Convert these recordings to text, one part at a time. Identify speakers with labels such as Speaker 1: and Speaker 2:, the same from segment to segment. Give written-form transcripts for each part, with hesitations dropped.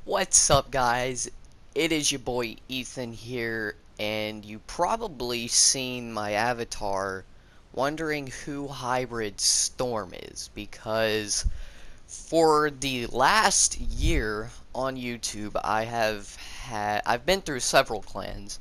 Speaker 1: What's up, guys? It is your boy Ethan here, and you probably seen my avatar wondering who Hybrid Storm is, because for the last year on YouTube, I've been through several clans.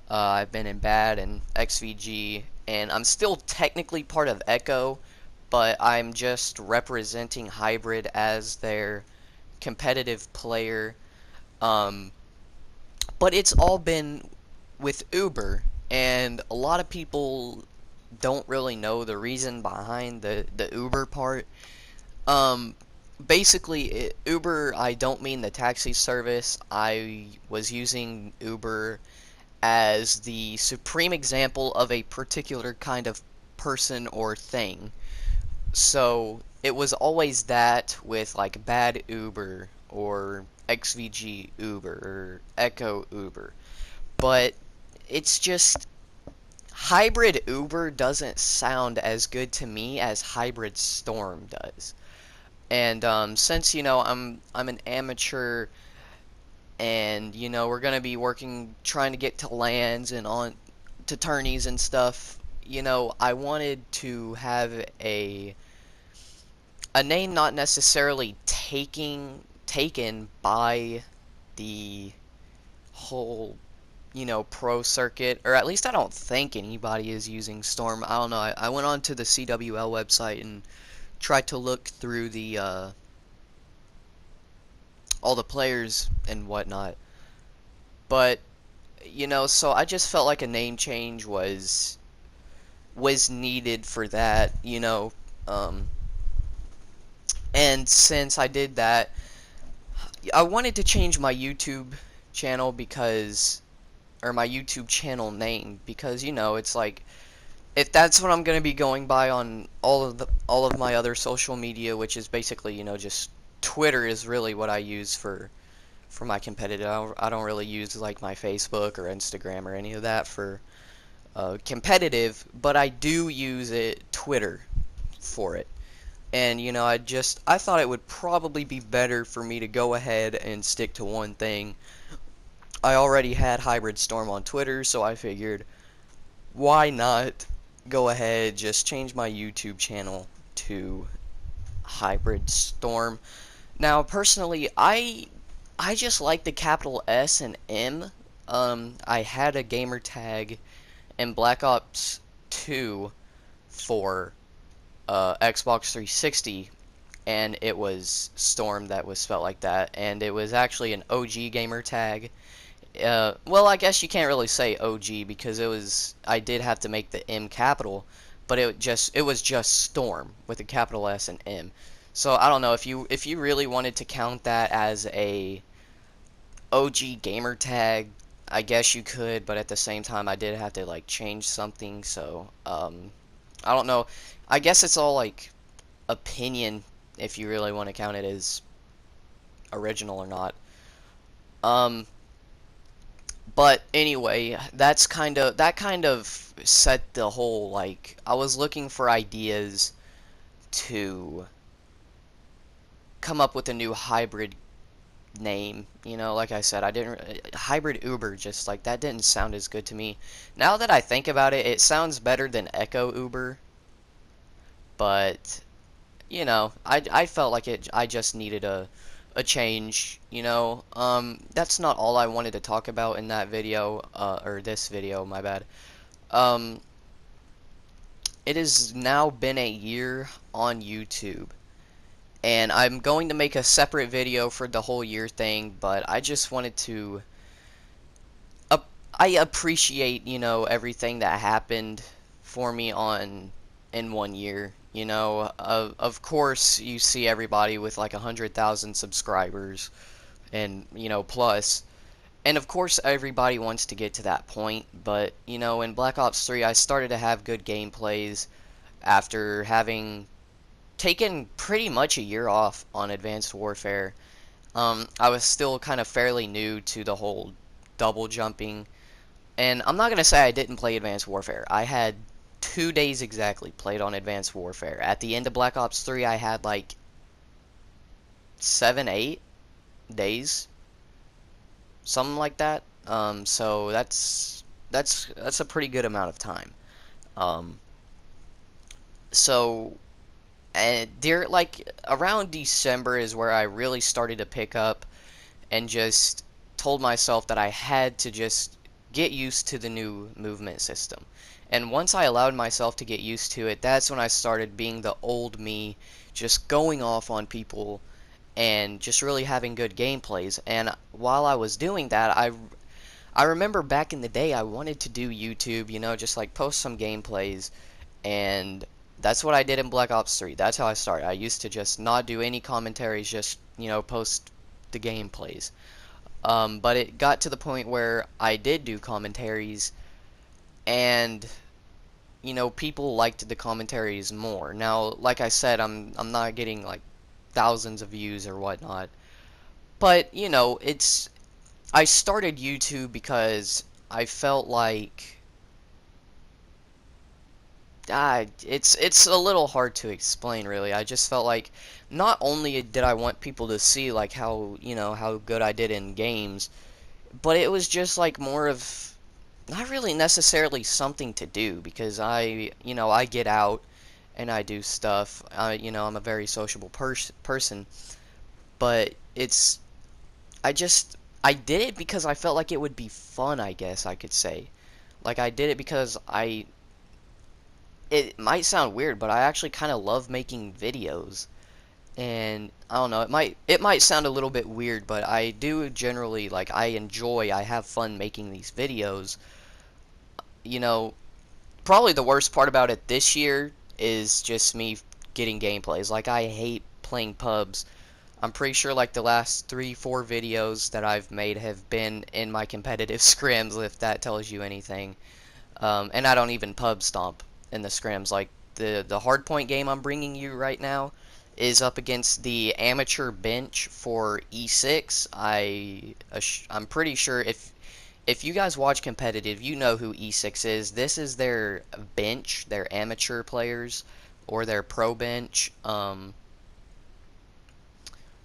Speaker 1: I've been in Bad and XVG, and I'm still technically part of Echo, but I'm just representing Hybrid as their competitive player. Um, but it's all been with Uber, and a lot of people don't really know the reason behind the Uber part. Um, basically, Uber, I don't mean the taxi service. I was using Uber as the supreme example of a particular kind of person or thing. So it was always that with like bad Uber or XVG Uber or Echo Uber. But it's just hybrid Uber doesn't sound as good to me as hybrid Storm does. And since I'm an amateur, and we're gonna be working trying to get to lands and on to tourneys and stuff. I wanted to have a name not necessarily taken by the whole pro circuit, or at least I don't think anybody is using Storm. I don't know. I went on to the CWL website and tried to look through the all the players and whatnot, but so I just felt like a name change was needed for that. Um, and since I did that, I wanted to change my YouTube channel because, or my YouTube channel name, because it's like, if that's what I'm gonna be going by on all of my other social media, which is basically just Twitter is really what I use for my competitive. I don't really use like my Facebook or Instagram or any of that for competitive, but I do use Twitter for it. And I thought it would probably be better for me to go ahead and stick to one thing. I already had Hybrid Storm on Twitter, so I figured, why not go ahead, just change my YouTube channel to Hybrid Storm. Now, personally, I just like the capital S and M. I had a gamer tag in Black Ops 2 for Xbox 360, and it was Storm that was spelled like that, and it was actually an OG gamer tag. Well, I guess you can't really say OG because I did have to make the M capital, but it was just Storm with a capital S and M. So I don't know if you really wanted to count that as a OG gamer tag, I guess you could, but at the same time I did have to like change something, so I don't know. I guess it's all like opinion if you really want to count it as original or not. Um but anyway, that kind of set the whole, like, I was looking for ideas to come up with a new hybrid name. Like I said, I didn't hybrid Uber, just like that didn't sound as good to me. Now that I think about it, it sounds better than Echo Uber, but I felt like I just needed a change. That's not all I wanted to talk about in that video, or this video, my bad. Um, it has now been a year on YouTube, and I'm going to make a separate video for the whole year thing, but I just wanted to I appreciate, everything that happened for me in one year. Of course, you see everybody with like 100,000 subscribers and, plus. And of course, everybody wants to get to that point. But, in Black Ops 3, I started to have good gameplays after having taken pretty much a year off on Advanced Warfare. I was still kind of fairly new to the whole double jumping, and I'm not going to say I didn't play Advanced Warfare. I had 2 days exactly played on Advanced Warfare. At the end of Black Ops 3, I had like 7, 8 days something like that. So that's a pretty good amount of time. Um, so and there like around December is where I really started to pick up and just told myself that I had to just get used to the new movement system. And once I allowed myself to get used to it, that's when I started being the old me, just going off on people and just really having good gameplays. And while I was doing that, I remember back in the day I wanted to do YouTube, just like post some gameplays, and that's what I did in Black Ops 3. That's how I started. I used to just not do any commentaries, just, post the gameplays. But it got to the point where I did do commentaries, and people liked the commentaries more. Now, like I said, I'm not getting like thousands of views or whatnot, but it's I started YouTube because I felt like it's a little hard to explain really. I just felt like not only did I want people to see like how good I did in games, but it was just like more of not really necessarily something to do because I get out and I do stuff. I'm a very sociable person, but I did it because I felt like it would be fun, I guess I could say. Like I did it because it might sound weird, but I actually kind of love making videos. And I don't know, it might sound a little bit weird, but I do generally like I have fun making these videos. You know, Probably the worst part about it this year is just me getting gameplays. Like I hate playing pubs. I'm pretty sure like the last 3, 4 videos that I've made have been in my competitive scrims, if that tells you anything. And I don't even pub stomp in the scrims. Like the hardpoint game I'm bringing you right now is up against the amateur bench for E6. I'm pretty sure if you guys watch competitive, you know who E6 is. This is their bench, their amateur players, or their pro bench. I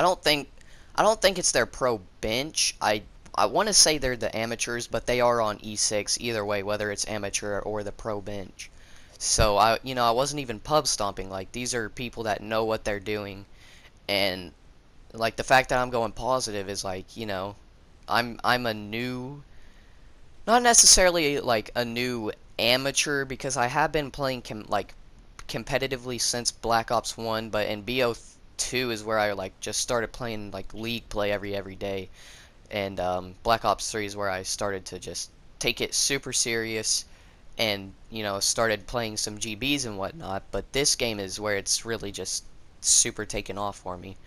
Speaker 1: don't think I don't think it's their pro bench. I want to say they're the amateurs, but they are on E6 either way, whether it's amateur or the pro bench. So I wasn't even pub stomping. Like these are people that know what they're doing, and like the fact that I'm going positive is like I'm a new, not necessarily like a new amateur because I have been playing competitively since Black Ops 1, but in BO2 is where I like just started playing like league play every day, and Black Ops 3 is where I started to just take it super serious and started playing some GBs and whatnot. But this game is where it's really just super taken off for me.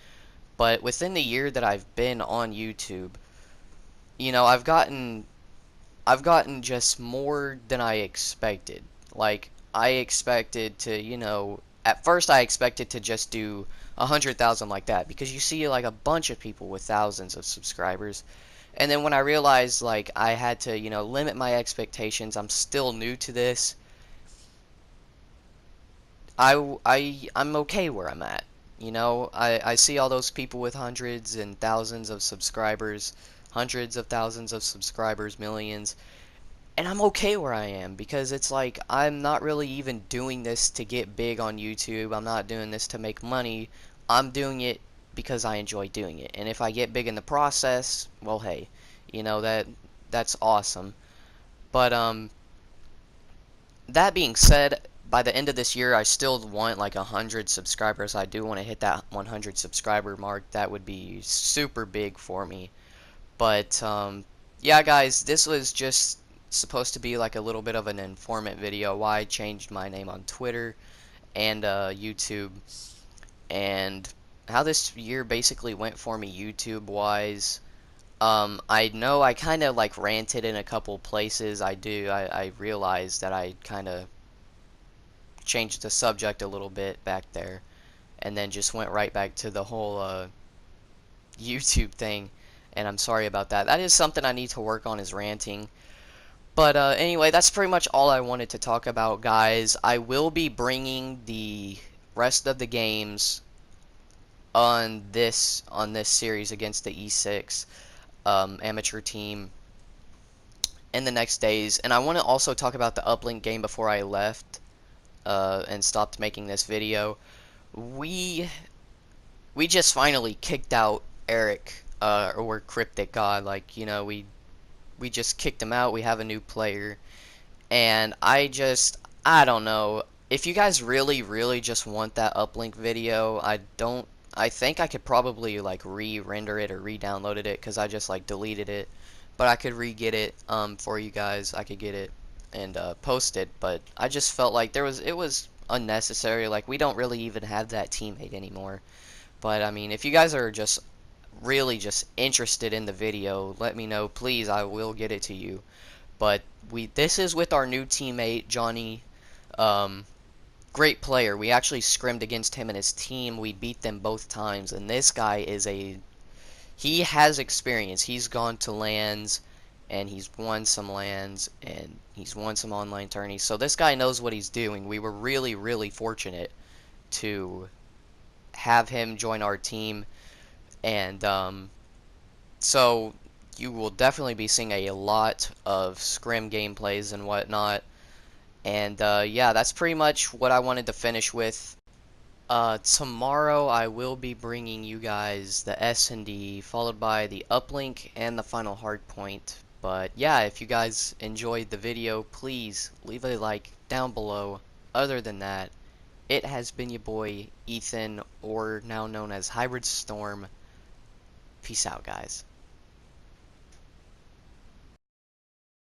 Speaker 1: But within the year that I've been on YouTube, you know, I've gotten I've gotten just more than I expected. Like I expected to, at first I expected to just do 100,000 like that because you see like a bunch of people with thousands of subscribers. And then when I realized like I had to, limit my expectations, I'm still new to this. I'm okay where I'm at. I see all those people with hundreds and thousands of subscribers, hundreds of thousands of subscribers, millions, and I'm okay where I am because it's like I'm not really even doing this to get big on YouTube. I'm not doing this to make money. I'm doing it because I enjoy doing it. And if I get big in the process, well, hey, that's awesome. But that being said, by the end of this year, I still want like 100 subscribers. I do want to hit that 100 subscriber mark. That would be super big for me. But yeah, guys, this was just supposed to be like a little bit of an informant video. Why I changed my name on Twitter and YouTube, and how this year basically went for me YouTube wise. I know I kind of like ranted in a couple places. I realized that I kind of changed the subject a little bit back there, and then just went right back to the whole YouTube thing. And I'm sorry about that. That is something I need to work on, is ranting. But anyway, that's pretty much all I wanted to talk about, guys. I will be bringing the rest of the games on this series against the E6. amateur team in the next days. And I want to also talk about the uplink game before I left and stopped making this video. We we just finally kicked out Eric or Cryptic God. Like, you know, we just kicked him out. We have a new player, and I don't know. If you guys really just want that uplink video, I think I could probably like re-render it or re-downloaded it because I just like deleted it. But I could re-get it for you guys. I could get it and post it. But I just felt like it was unnecessary. Like, we don't really even have that teammate anymore. But I mean, if you guys are just really just interested in the video, let me know, please. I will get it to you. But this is with our new teammate Johnny. Um, Great player. We actually scrimmed against him and his team. We beat them both times, and this guy he has experience. He's gone to LANs, and he's won some LANs, and he's won some online tourneys. So this guy knows what he's doing. We were really fortunate to have him join our team, and so you will definitely be seeing a lot of scrim gameplays and whatnot. And yeah, that's pretty much what I wanted to finish with. Tomorrow I will be bringing you guys the S&D, followed by the uplink and the final hardpoint. But yeah, if you guys enjoyed the video, please leave a like down below. Other than that, it has been your boy Ethan, or now known as Hybrid Storm. Peace out, guys.